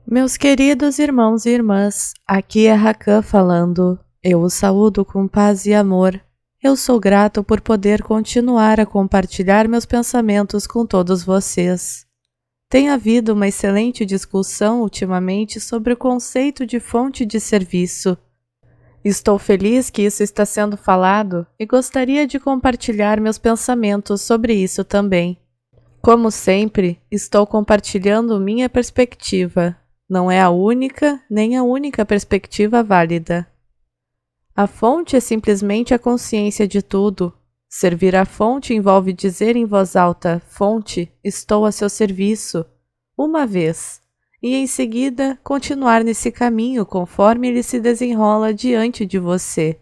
Meus queridos irmãos e irmãs, aqui é Rakan falando. Eu os saúdo com paz e amor. Eu sou grato por poder continuar a compartilhar meus pensamentos com todos vocês. Tem havido uma excelente discussão ultimamente sobre o conceito de fonte de serviço. Estou feliz que isso está sendo falado e gostaria de compartilhar meus pensamentos sobre isso também. Como sempre, estou compartilhando minha perspectiva. Não é a única, nem a única perspectiva válida. A fonte é simplesmente a consciência de tudo. Servir à fonte envolve dizer em voz alta: fonte, estou a seu serviço, uma vez, e em seguida continuar nesse caminho conforme ele se desenrola diante de você.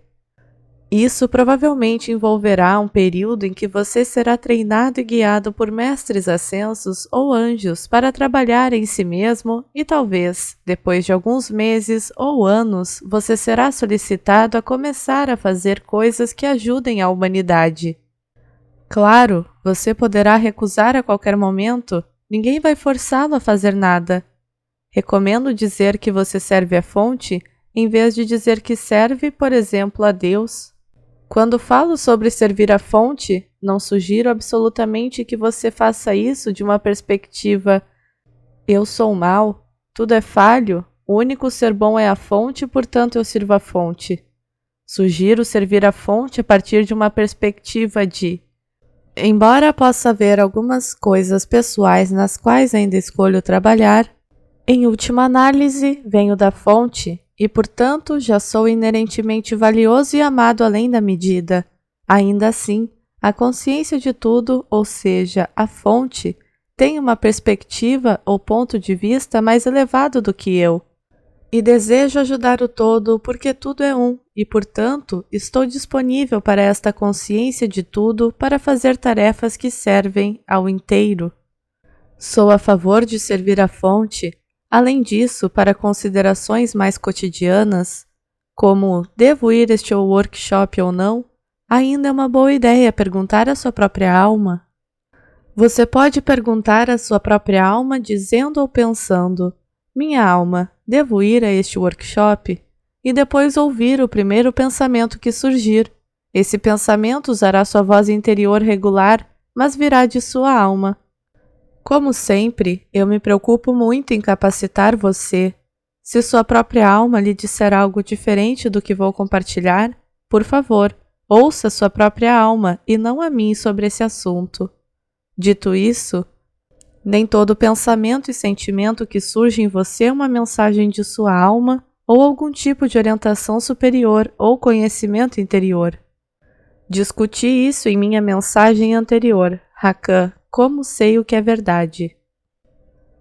Isso provavelmente envolverá um período em que você será treinado e guiado por mestres ascensos ou anjos para trabalhar em si mesmo e talvez, depois de alguns meses ou anos, você será solicitado a começar a fazer coisas que ajudem a humanidade. Claro, você poderá recusar a qualquer momento, ninguém vai forçá-lo a fazer nada. Recomendo dizer que você serve à fonte, em vez de dizer que serve, por exemplo, a Deus. Quando falo sobre servir à fonte, não sugiro absolutamente que você faça isso de uma perspectiva eu sou mau, tudo é falho, o único ser bom é a fonte, portanto eu sirvo à fonte. Sugiro servir à fonte a partir de uma perspectiva de embora possa haver algumas coisas pessoais nas quais ainda escolho trabalhar, em última análise venho da fonte e, portanto, já sou inerentemente valioso e amado além da medida. Ainda assim, a consciência de tudo, ou seja, a fonte, tem uma perspectiva ou ponto de vista mais elevado do que eu. E desejo ajudar o todo porque tudo é um, e, portanto, estou disponível para esta consciência de tudo para fazer tarefas que servem ao inteiro. Sou a favor de servir a fonte. Além disso, para considerações mais cotidianas, como devo ir a este workshop ou não, ainda é uma boa ideia perguntar à sua própria alma. Você pode perguntar à sua própria alma dizendo ou pensando: minha alma, devo ir a este workshop? E depois ouvir o primeiro pensamento que surgir. Esse pensamento usará sua voz interior regular, mas virá de sua alma. Como sempre, eu me preocupo muito em capacitar você. Se sua própria alma lhe disser algo diferente do que vou compartilhar, por favor, ouça sua própria alma e não a mim sobre esse assunto. Dito isso, nem todo pensamento e sentimento que surge em você é uma mensagem de sua alma ou algum tipo de orientação superior ou conhecimento interior. Discuti isso em minha mensagem anterior, Rakan. Como sei o que é verdade?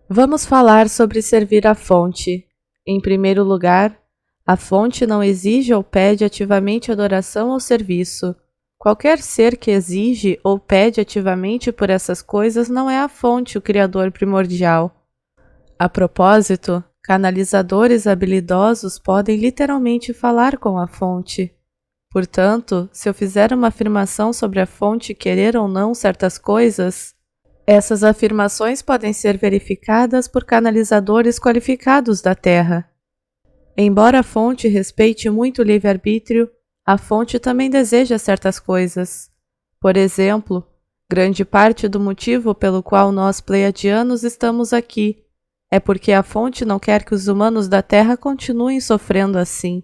Vamos falar sobre servir à fonte. Em primeiro lugar, a fonte não exige ou pede ativamente adoração ou serviço. Qualquer ser que exige ou pede ativamente por essas coisas não é a fonte o criador primordial. A propósito, canalizadores habilidosos podem literalmente falar com a fonte. Portanto, se eu fizer uma afirmação sobre a fonte querer ou não certas coisas, essas afirmações podem ser verificadas por canalizadores qualificados da Terra. Embora a fonte respeite muito o livre-arbítrio, a fonte também deseja certas coisas. Por exemplo, grande parte do motivo pelo qual nós pleiadianos estamos aqui é porque a fonte não quer que os humanos da Terra continuem sofrendo assim.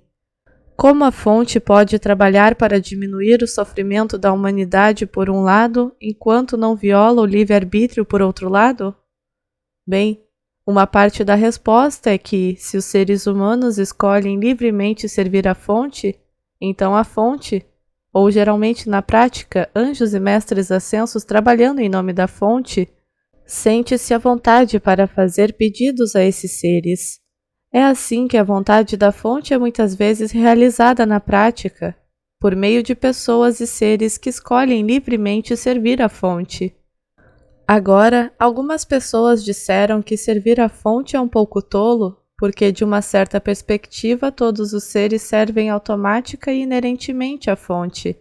Como a fonte pode trabalhar para diminuir o sofrimento da humanidade por um lado, enquanto não viola o livre-arbítrio por outro lado? Bem, uma parte da resposta é que, se os seres humanos escolhem livremente servir a fonte, então a fonte, ou geralmente na prática, anjos e mestres ascensos trabalhando em nome da fonte, sente-se à vontade para fazer pedidos a esses seres. É assim que a vontade da fonte é muitas vezes realizada na prática, por meio de pessoas e seres que escolhem livremente servir a fonte. Agora, algumas pessoas disseram que servir a fonte é um pouco tolo, porque de uma certa perspectiva todos os seres servem automática e inerentemente à fonte.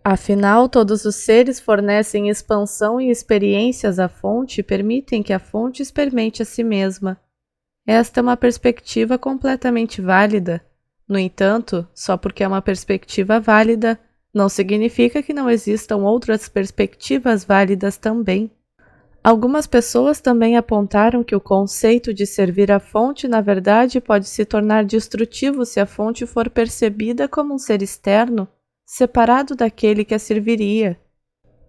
Afinal, todos os seres fornecem expansão e experiências à fonte e permitem que a fonte experimente a si mesma. Esta é uma perspectiva completamente válida. No entanto, só porque é uma perspectiva válida, não significa que não existam outras perspectivas válidas também. Algumas pessoas também apontaram que o conceito de servir a fonte, na verdade, pode se tornar destrutivo se a fonte for percebida como um ser externo, separado daquele que a serviria.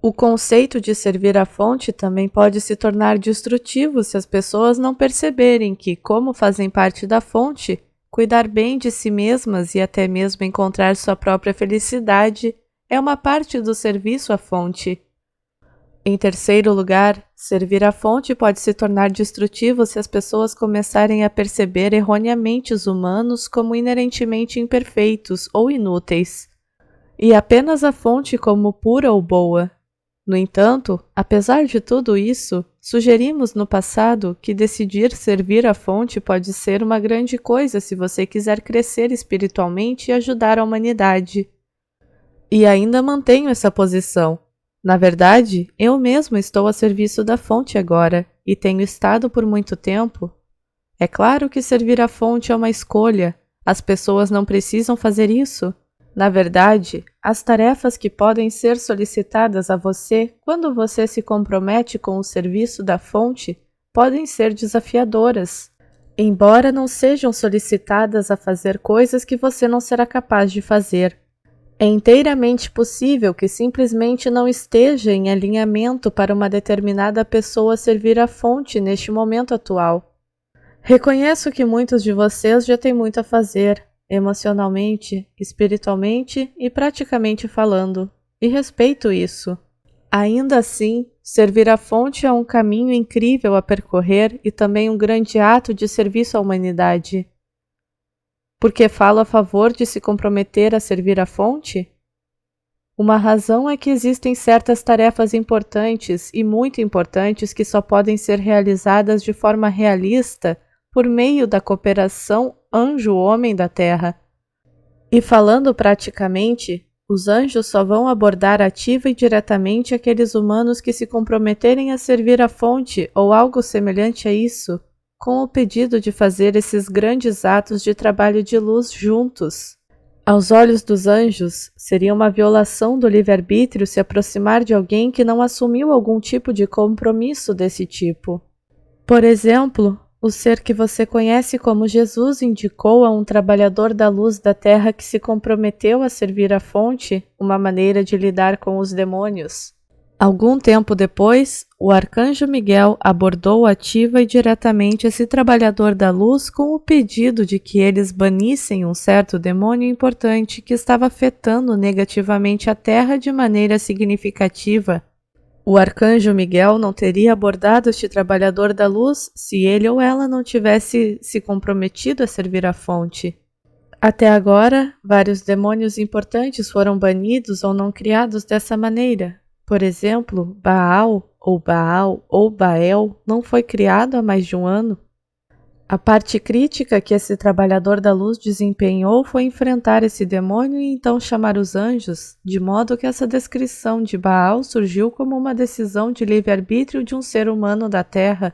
O conceito de servir a fonte também pode se tornar destrutivo se as pessoas não perceberem que, como fazem parte da fonte, cuidar bem de si mesmas e até mesmo encontrar sua própria felicidade é uma parte do serviço à fonte. Em terceiro lugar, servir à fonte pode se tornar destrutivo se as pessoas começarem a perceber erroneamente os humanos como inerentemente imperfeitos ou inúteis, e apenas a fonte como pura ou boa. No entanto, apesar de tudo isso, sugerimos no passado que decidir servir a fonte pode ser uma grande coisa se você quiser crescer espiritualmente e ajudar a humanidade. E ainda mantenho essa posição. Na verdade, eu mesmo estou a serviço da fonte agora, e tenho estado por muito tempo. É claro que servir a fonte é uma escolha, as pessoas não precisam fazer isso. Na verdade, as tarefas que podem ser solicitadas a você quando você se compromete com o serviço da fonte podem ser desafiadoras, embora não sejam solicitadas a fazer coisas que você não será capaz de fazer. É inteiramente possível que simplesmente não esteja em alinhamento para uma determinada pessoa servir a fonte neste momento atual. Reconheço que muitos de vocês já têm muito a fazer, emocionalmente, espiritualmente e praticamente falando, e respeito isso. Ainda assim, servir a fonte é um caminho incrível a percorrer e também um grande ato de serviço à humanidade. Por que falo a favor de se comprometer a servir a fonte? Uma razão é que existem certas tarefas importantes e muito importantes que só podem ser realizadas de forma realista por meio da cooperação anjo-homem da Terra. E falando praticamente, os anjos só vão abordar ativa e diretamente aqueles humanos que se comprometerem a servir a fonte ou algo semelhante a isso, com o pedido de fazer esses grandes atos de trabalho de luz juntos. Aos olhos dos anjos, seria uma violação do livre-arbítrio se aproximar de alguém que não assumiu algum tipo de compromisso desse tipo. Por exemplo, o ser que você conhece como Jesus indicou a um trabalhador da luz da terra que se comprometeu a servir a fonte uma maneira de lidar com os demônios. Algum tempo depois, o arcanjo Miguel abordou ativa e diretamente esse trabalhador da luz com o pedido de que eles banissem um certo demônio importante que estava afetando negativamente a Terra de maneira significativa. O arcanjo Miguel não teria abordado este trabalhador da luz se ele ou ela não tivesse se comprometido a servir a fonte. Até agora, vários demônios importantes foram banidos ou não criados dessa maneira. Por exemplo, Baal ou Bael não foi criado há mais de um ano. A parte crítica que esse trabalhador da luz desempenhou foi enfrentar esse demônio e então chamar os anjos, de modo que essa descrição de Baal surgiu como uma decisão de livre-arbítrio de um ser humano da Terra.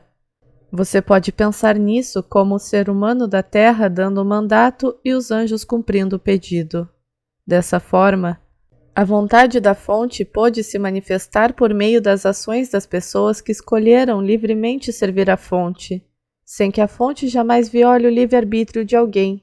Você pode pensar nisso como o ser humano da Terra dando o mandato e os anjos cumprindo o pedido. Dessa forma, a vontade da fonte pôde se manifestar por meio das ações das pessoas que escolheram livremente servir a fonte, sem que a fonte jamais viole o livre-arbítrio de alguém.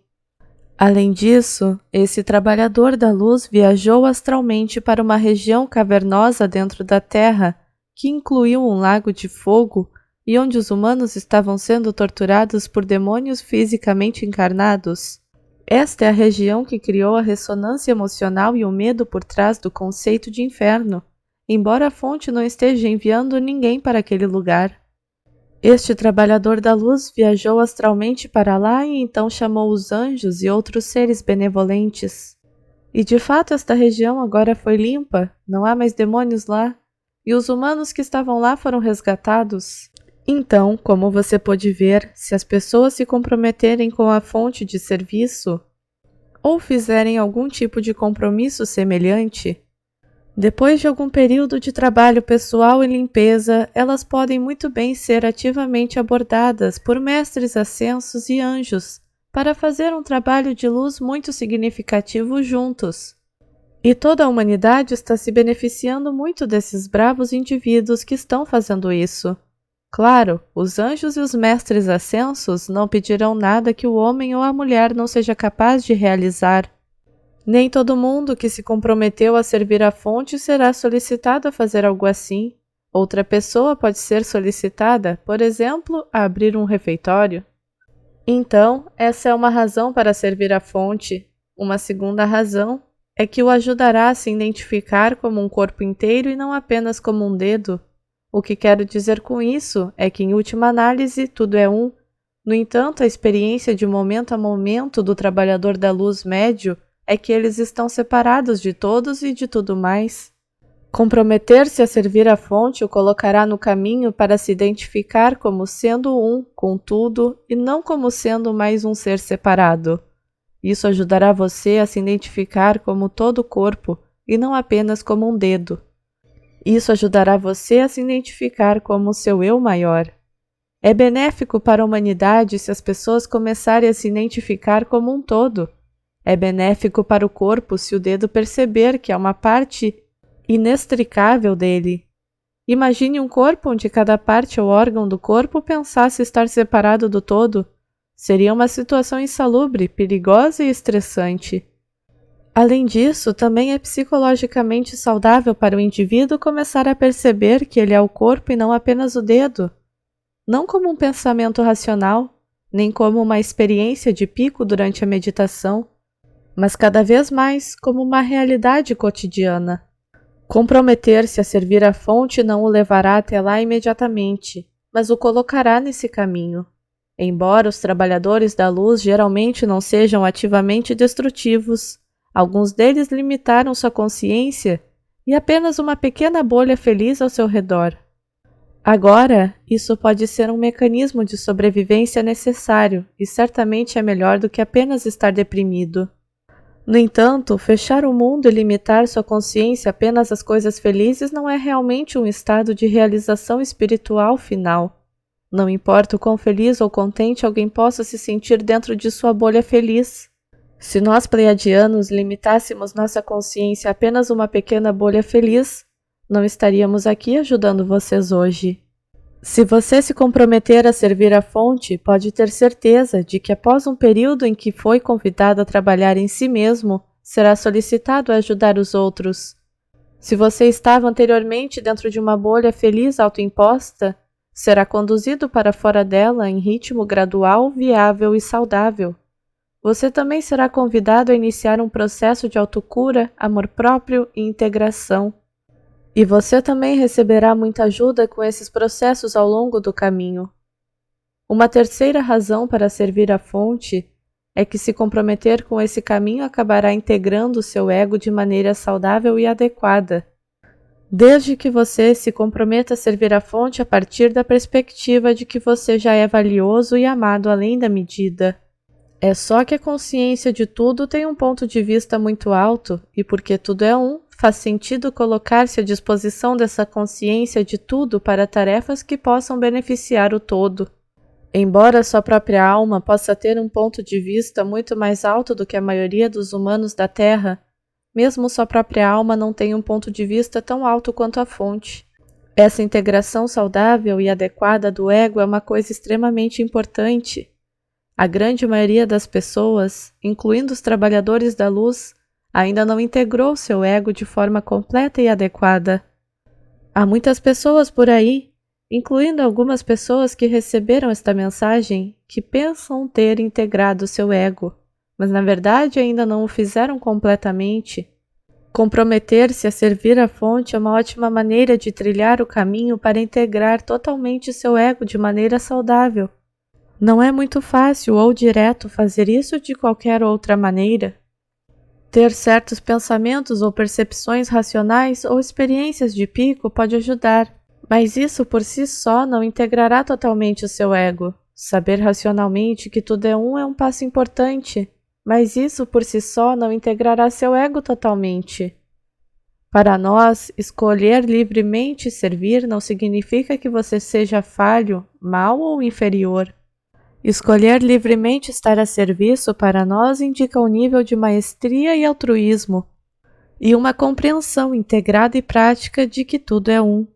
Além disso, esse trabalhador da luz viajou astralmente para uma região cavernosa dentro da Terra, que incluiu um lago de fogo e onde os humanos estavam sendo torturados por demônios fisicamente encarnados. Esta é a região que criou a ressonância emocional e o medo por trás do conceito de inferno, embora a fonte não esteja enviando ninguém para aquele lugar. Este trabalhador da luz viajou astralmente para lá e então chamou os anjos e outros seres benevolentes. E de fato esta região agora foi limpa, não há mais demônios lá, e os humanos que estavam lá foram resgatados. Então, como você pode ver, se as pessoas se comprometerem com a fonte de serviço ou fizerem algum tipo de compromisso semelhante, Depois de algum período de trabalho pessoal e limpeza, elas podem muito bem ser ativamente abordadas por mestres ascensos e anjos para fazer um trabalho de luz muito significativo juntos. E toda a humanidade está se beneficiando muito desses bravos indivíduos que estão fazendo isso. Claro, os anjos e os mestres ascensos não pedirão nada que o homem ou a mulher não seja capaz de realizar. Nem todo mundo que se comprometeu a servir a fonte será solicitado a fazer algo assim. Outra pessoa pode ser solicitada, por exemplo, a abrir um refeitório. Então, essa é uma razão para servir a fonte. Uma segunda razão é que o ajudará a se identificar como um corpo inteiro e não apenas como um dedo. O que quero dizer com isso é que, em última análise, tudo é um. No entanto, a experiência de momento a momento do trabalhador da luz médio é que eles estão separados de todos e de tudo mais. Comprometer-se a servir a fonte o colocará no caminho para se identificar como sendo um com tudo e não como sendo mais um ser separado. Isso ajudará você a se identificar como todo o corpo e não apenas como um dedo. Isso ajudará você a se identificar como seu eu maior. É benéfico para a humanidade se as pessoas começarem a se identificar como um todo. É benéfico para o corpo se o dedo perceber que é uma parte inextricável dele. Imagine um corpo onde cada parte ou órgão do corpo pensasse estar separado do todo. Seria uma situação insalubre, perigosa e estressante. Além disso, também é psicologicamente saudável para o indivíduo começar a perceber que ele é o corpo e não apenas o dedo. Não como um pensamento racional, nem como uma experiência de pico durante a meditação, mas cada vez mais como uma realidade cotidiana. Comprometer-se a servir a fonte não o levará até lá imediatamente, mas o colocará nesse caminho. Embora os trabalhadores da luz geralmente não sejam ativamente destrutivos, alguns deles limitaram sua consciência e apenas uma pequena bolha feliz ao seu redor. Agora, isso pode ser um mecanismo de sobrevivência necessário e certamente é melhor do que apenas estar deprimido. No entanto, fechar o mundo e limitar sua consciência apenas às coisas felizes não é realmente um estado de realização espiritual final. Não importa o quão feliz ou contente alguém possa se sentir dentro de sua bolha feliz. Se nós pleiadianos limitássemos nossa consciência a apenas uma pequena bolha feliz, não estaríamos aqui ajudando vocês hoje. Se você se comprometer a servir a fonte, pode ter certeza de que após um período em que foi convidado a trabalhar em si mesmo, será solicitado a ajudar os outros. Se você estava anteriormente dentro de uma bolha feliz autoimposta, será conduzido para fora dela em ritmo gradual, viável e saudável. Você também será convidado a iniciar um processo de autocura, amor próprio e integração. E você também receberá muita ajuda com esses processos ao longo do caminho. Uma terceira razão para servir a fonte é que se comprometer com esse caminho acabará integrando o seu ego de maneira saudável e adequada. Desde que você se comprometa a servir a fonte a partir da perspectiva de que você já é valioso e amado além da medida. É só que a consciência de tudo tem um ponto de vista muito alto, e porque tudo é um, faz sentido colocar-se à disposição dessa consciência de tudo para tarefas que possam beneficiar o todo. Embora sua própria alma possa ter um ponto de vista muito mais alto do que a maioria dos humanos da Terra, mesmo sua própria alma não tem um ponto de vista tão alto quanto a fonte. Essa integração saudável e adequada do ego é uma coisa extremamente importante. A grande maioria das pessoas, incluindo os trabalhadores da luz, ainda não integrou seu ego de forma completa e adequada. Há muitas pessoas por aí, incluindo algumas pessoas que receberam esta mensagem, que pensam ter integrado seu ego, mas na verdade ainda não o fizeram completamente. Comprometer-se a servir a fonte é uma ótima maneira de trilhar o caminho para integrar totalmente seu ego de maneira saudável. Não é muito fácil ou direto fazer isso de qualquer outra maneira. Ter certos pensamentos ou percepções racionais ou experiências de pico pode ajudar, mas isso por si só não integrará totalmente o seu ego. Saber racionalmente que tudo é um passo importante, mas isso por si só não integrará seu ego totalmente. Para nós, escolher livremente servir não significa que você seja falho, mau ou inferior. Escolher livremente estar a serviço para nós indica um nível de maestria e altruísmo, e uma compreensão integrada e prática de que tudo é um.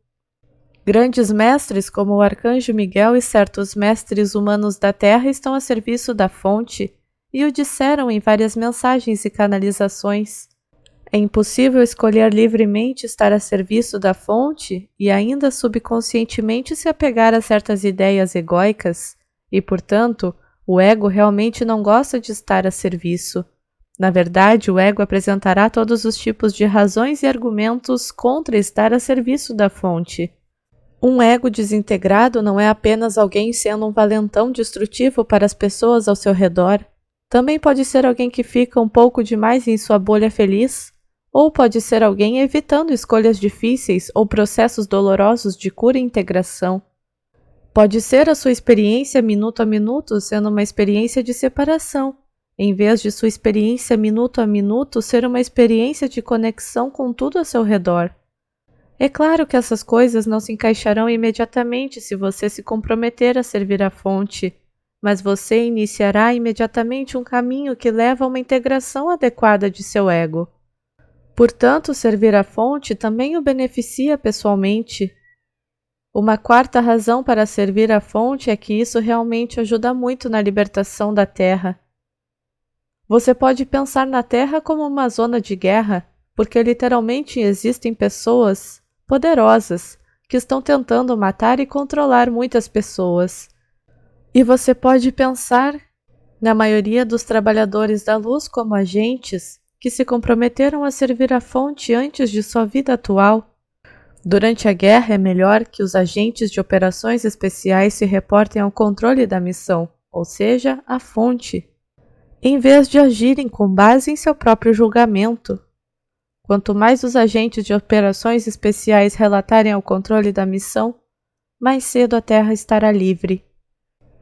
Grandes mestres como o Arcanjo Miguel e certos mestres humanos da Terra estão a serviço da fonte e o disseram em várias mensagens e canalizações. É impossível escolher livremente estar a serviço da fonte e ainda subconscientemente se apegar a certas ideias egóicas, e, portanto, o ego realmente não gosta de estar a serviço. Na verdade, o ego apresentará todos os tipos de razões e argumentos contra estar a serviço da fonte. Um ego desintegrado não é apenas alguém sendo um valentão destrutivo para as pessoas ao seu redor. Também pode ser alguém que fica um pouco demais em sua bolha feliz, ou pode ser alguém evitando escolhas difíceis ou processos dolorosos de cura e integração. Pode ser a sua experiência minuto a minuto sendo uma experiência de separação, em vez de sua experiência minuto a minuto ser uma experiência de conexão com tudo ao seu redor. É claro que essas coisas não se encaixarão imediatamente se você se comprometer a servir a fonte, mas você iniciará imediatamente um caminho que leva a uma integração adequada de seu ego. Portanto, servir a fonte também o beneficia pessoalmente. Uma quarta razão para servir a fonte é que isso realmente ajuda muito na libertação da Terra. Você pode pensar na Terra como uma zona de guerra, porque literalmente existem pessoas poderosas que estão tentando matar e controlar muitas pessoas. E você pode pensar na maioria dos trabalhadores da luz como agentes que se comprometeram a servir a fonte antes de sua vida atual. Durante a guerra é melhor que os agentes de operações especiais se reportem ao controle da missão, ou seja, à fonte, em vez de agirem com base em seu próprio julgamento. Quanto mais os agentes de operações especiais relatarem ao controle da missão, mais cedo a Terra estará livre.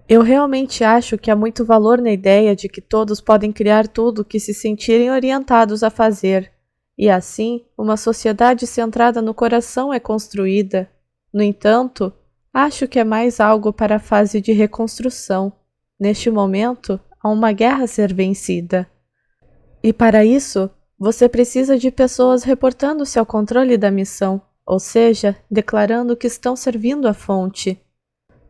Eu realmente acho que há muito valor na ideia de que todos podem criar tudo o que se sentirem orientados a fazer, e assim, uma sociedade centrada no coração é construída. No entanto, acho que é mais algo para a fase de reconstrução. Neste momento, há uma guerra a ser vencida. E para isso, você precisa de pessoas reportando-se ao controle da missão, ou seja, declarando que estão servindo a fonte.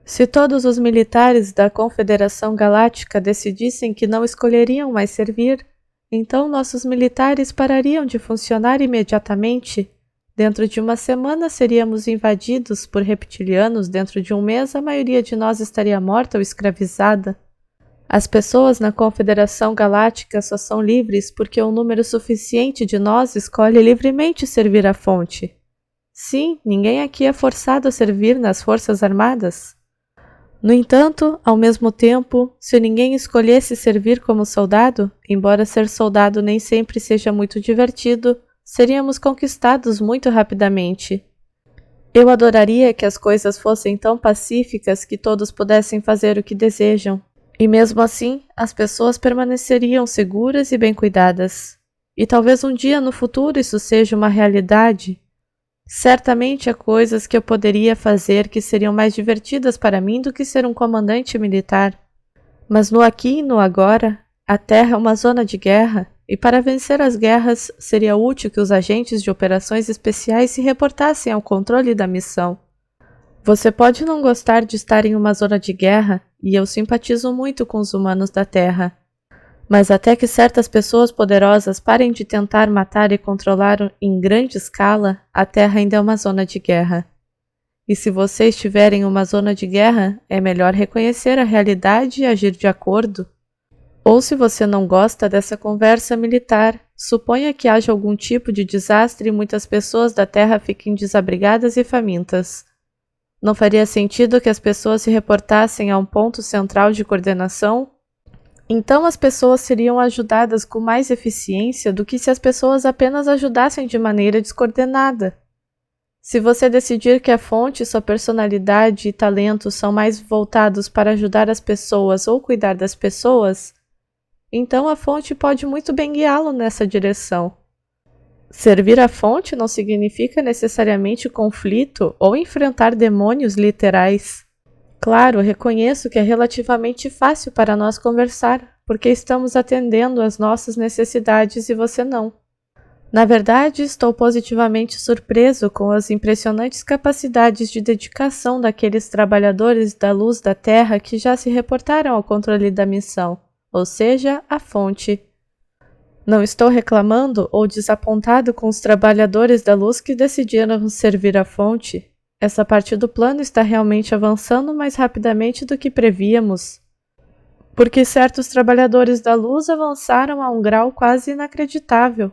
Se todos os militares da Confederação Galáctica decidissem que não escolheriam mais servir, então nossos militares parariam de funcionar imediatamente. Dentro de uma semana seríamos invadidos por reptilianos, dentro de um mês a maioria de nós estaria morta ou escravizada. As pessoas na Confederação Galáctica só são livres porque um número suficiente de nós escolhe livremente servir a fonte. Sim, ninguém aqui é forçado a servir nas Forças Armadas. No entanto, ao mesmo tempo, se ninguém escolhesse servir como soldado, embora ser soldado nem sempre seja muito divertido, seríamos conquistados muito rapidamente. Eu adoraria que as coisas fossem tão pacíficas que todos pudessem fazer o que desejam. E mesmo assim, as pessoas permaneceriam seguras e bem cuidadas. E talvez um dia no futuro isso seja uma realidade. Certamente há coisas que eu poderia fazer que seriam mais divertidas para mim do que ser um comandante militar. Mas no aqui e no agora, a Terra é uma zona de guerra, e para vencer as guerras seria útil que os agentes de operações especiais se reportassem ao controle da missão. Você pode não gostar de estar em uma zona de guerra, e eu simpatizo muito com os humanos da Terra. Mas até que certas pessoas poderosas parem de tentar matar e controlar em grande escala, a Terra ainda é uma zona de guerra. E se você estiver em uma zona de guerra, é melhor reconhecer a realidade e agir de acordo. Ou se você não gosta dessa conversa militar, suponha que haja algum tipo de desastre e muitas pessoas da Terra fiquem desabrigadas e famintas. Não faria sentido que as pessoas se reportassem a um ponto central de coordenação? Então as pessoas seriam ajudadas com mais eficiência do que se as pessoas apenas ajudassem de maneira descoordenada. Se você decidir que a fonte, sua personalidade e talento são mais voltados para ajudar as pessoas ou cuidar das pessoas, então a fonte pode muito bem guiá-lo nessa direção. Servir a fonte não significa necessariamente conflito ou enfrentar demônios literais. Claro, reconheço que é relativamente fácil para nós conversar, porque estamos atendendo às nossas necessidades e você não. Na verdade, estou positivamente surpreso com as impressionantes capacidades de dedicação daqueles trabalhadores da luz da Terra que já se reportaram ao controle da missão, ou seja, a fonte. Não estou reclamando ou desapontado com os trabalhadores da luz que decidiram servir a fonte. Essa parte do plano está realmente avançando mais rapidamente do que prevíamos, porque certos trabalhadores da luz avançaram a um grau quase inacreditável.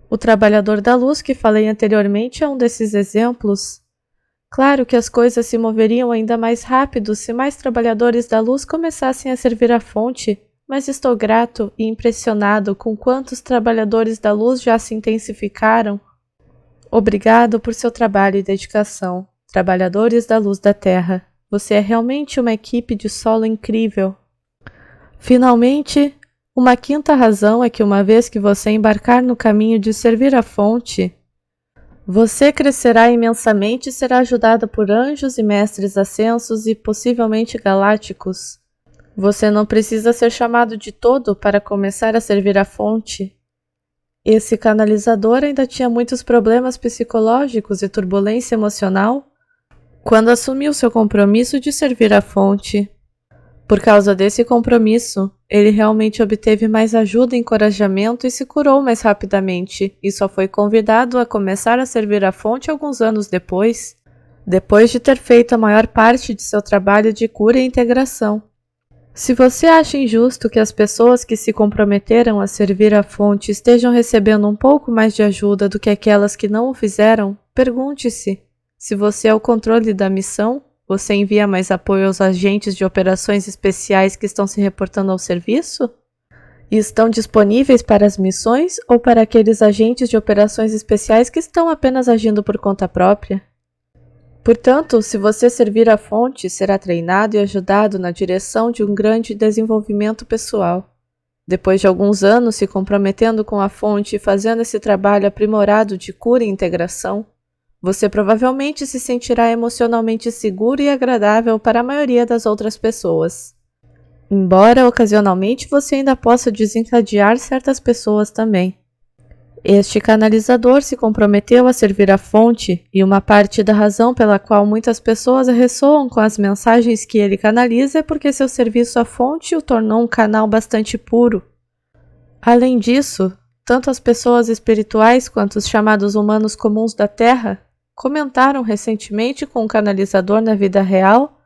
O trabalhador da luz que falei anteriormente é um desses exemplos. Claro que as coisas se moveriam ainda mais rápido se mais trabalhadores da luz começassem a servir a fonte, mas estou grato e impressionado com quantos trabalhadores da luz já se intensificaram. Obrigado por seu trabalho e dedicação, trabalhadores da luz da Terra. Você é realmente uma equipe de solo incrível. Finalmente, uma quinta razão é que uma vez que você embarcar no caminho de servir a fonte, você crescerá imensamente e será ajudado por anjos e mestres ascensos e possivelmente galácticos. Você não precisa ser chamado de todo para começar a servir a fonte. Esse canalizador ainda tinha muitos problemas psicológicos e turbulência emocional quando assumiu seu compromisso de servir a fonte. Por causa desse compromisso, ele realmente obteve mais ajuda e encorajamento e se curou mais rapidamente, e só foi convidado a começar a servir a fonte alguns anos depois de ter feito a maior parte de seu trabalho de cura e integração. Se você acha injusto que as pessoas que se comprometeram a servir a fonte estejam recebendo um pouco mais de ajuda do que aquelas que não o fizeram, pergunte-se: se você é o controle da missão, você envia mais apoio aos agentes de operações especiais que estão se reportando ao serviço? E estão disponíveis para as missões ou para aqueles agentes de operações especiais que estão apenas agindo por conta própria? Portanto, se você servir a fonte, será treinado e ajudado na direção de um grande desenvolvimento pessoal. Depois de alguns anos se comprometendo com a fonte e fazendo esse trabalho aprimorado de cura e integração, você provavelmente se sentirá emocionalmente seguro e agradável para a maioria das outras pessoas. Embora ocasionalmente você ainda possa desencadear certas pessoas também. Este canalizador se comprometeu a servir a fonte, e uma parte da razão pela qual muitas pessoas ressoam com as mensagens que ele canaliza é porque seu serviço à fonte o tornou um canal bastante puro. Além disso, tanto as pessoas espirituais quanto os chamados humanos comuns da Terra comentaram recentemente com um canalizador na vida real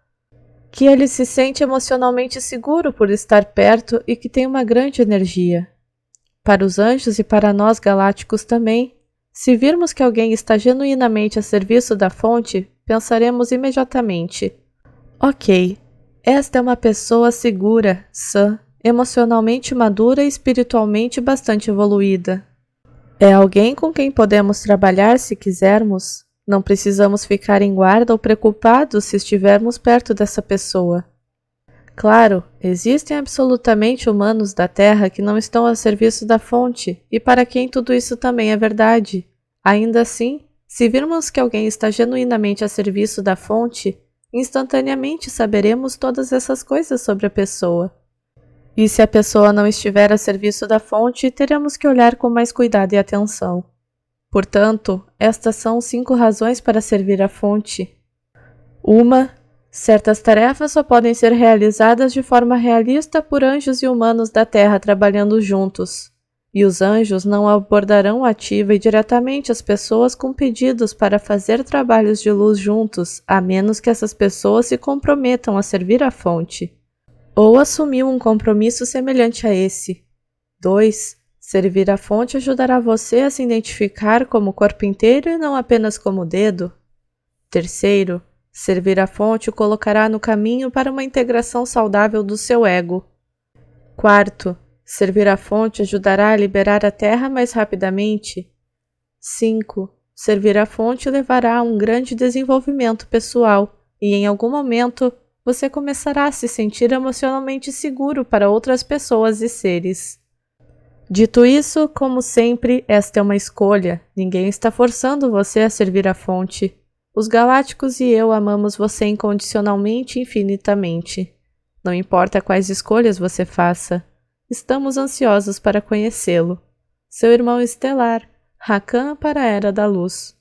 que ele se sente emocionalmente seguro por estar perto e que tem uma grande energia. Para os anjos e para nós galácticos também, se virmos que alguém está genuinamente a serviço da fonte, pensaremos imediatamente: ok, esta é uma pessoa segura, sã, emocionalmente madura e espiritualmente bastante evoluída. É alguém com quem podemos trabalhar se quisermos. Não precisamos ficar em guarda ou preocupados se estivermos perto dessa pessoa. Claro, existem absolutamente humanos da Terra que não estão a serviço da fonte e para quem tudo isso também é verdade. Ainda assim, se virmos que alguém está genuinamente a serviço da fonte, instantaneamente saberemos todas essas coisas sobre a pessoa. E se a pessoa não estiver a serviço da fonte, teremos que olhar com mais cuidado e atenção. Portanto, estas são 5 razões para servir a fonte. 1. Certas tarefas só podem ser realizadas de forma realista por anjos e humanos da Terra trabalhando juntos, e os anjos não abordarão ativa e diretamente as pessoas com pedidos para fazer trabalhos de luz juntos, a menos que essas pessoas se comprometam a servir a fonte, ou assumir um compromisso semelhante a esse. 2. Servir a fonte ajudará você a se identificar como corpo inteiro e não apenas como dedo. 3. Servir a fonte o colocará no caminho para uma integração saudável do seu ego. 4. Servir a fonte ajudará a liberar a Terra mais rapidamente. 5. Servir a fonte levará a um grande desenvolvimento pessoal e, em algum momento, você começará a se sentir emocionalmente seguro para outras pessoas e seres. Dito isso, como sempre, esta é uma escolha. Ninguém está forçando você a servir a fonte. Os galácticos e eu amamos você incondicionalmente e infinitamente. Não importa quais escolhas você faça. Estamos ansiosos para conhecê-lo. Seu irmão estelar, Rakan para a Era da Luz.